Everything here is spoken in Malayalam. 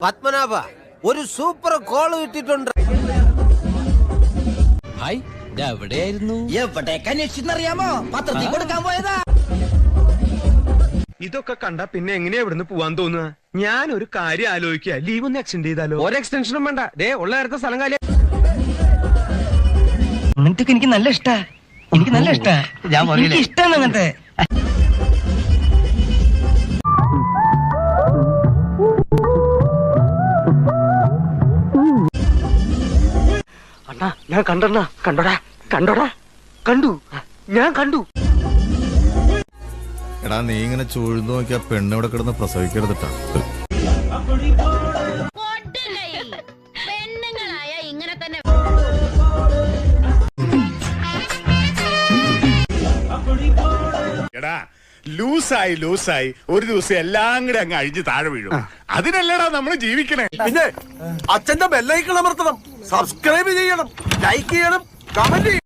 പത്മനാഭ ഒരു സൂപ്പർ കോൾ കിട്ടിയിട്ടുണ്ട്. ഹായ്, എവിടെയായിരുന്നു? എവിടേക്ക് അന്വേഷിച്ചെന്നറിയാമോ? പത്രത്തിൽ കൊടുക്കാൻ പോയതാ. ഇതൊക്കെ കണ്ടാ പിന്നെ എങ്ങനെയാ ഇവിടുന്ന് പോവാൻ തോന്നുക? ഞാൻ ഒരു കാര്യം ആലോചിക്കുക, ലീവ് ഒന്ന് എക്സ്റ്റെൻഡ് ചെയ്താലോ? ഒരു എക്സ്റ്റൻഷനും വേണ്ട, ഉള്ള നേരത്തെ സ്ഥലം കാലി. അങ്ങനത്തെ എനിക്ക് നല്ല ഇഷ്ടാ. എനിക്ക് നല്ല ഇഷ്ടാ. എനിക്ക് ഇഷ്ടാണ് അങ്ങനത്തെ. അണ്ണാ ഞാൻ കണ്ടണ്ണ, കണ്ടോടാ കണ്ടോടാ കണ്ടു, ഞാൻ കണ്ടു. എടാ നീ ഇങ്ങനെ ചൂഴ്ന്നു നോക്കിയാ പെണ്ണ് ഇവിടെ കിടന്ന് പ്രസവിക്കരുതിട്ടാ. പെണ്ണുങ്ങളായ ഇങ്ങനെ തന്നെ. എടാ ലൂസായി ഒരു ദിവസം എല്ലാം കൂടെ അങ്ങ് അഴിഞ്ഞ് താഴെ വീഴും. അതിനല്ലടാ നമ്മൾ ജീവിക്കണേ. പിന്നെ അച്ഛന്റെ ബെല്ലൈക്കൺ അമർത്തണം, സബ്സ്ക്രൈബ് ചെയ്യണം, ലൈക്ക് ചെയ്യണം, കമന്റ് ചെയ്യണം.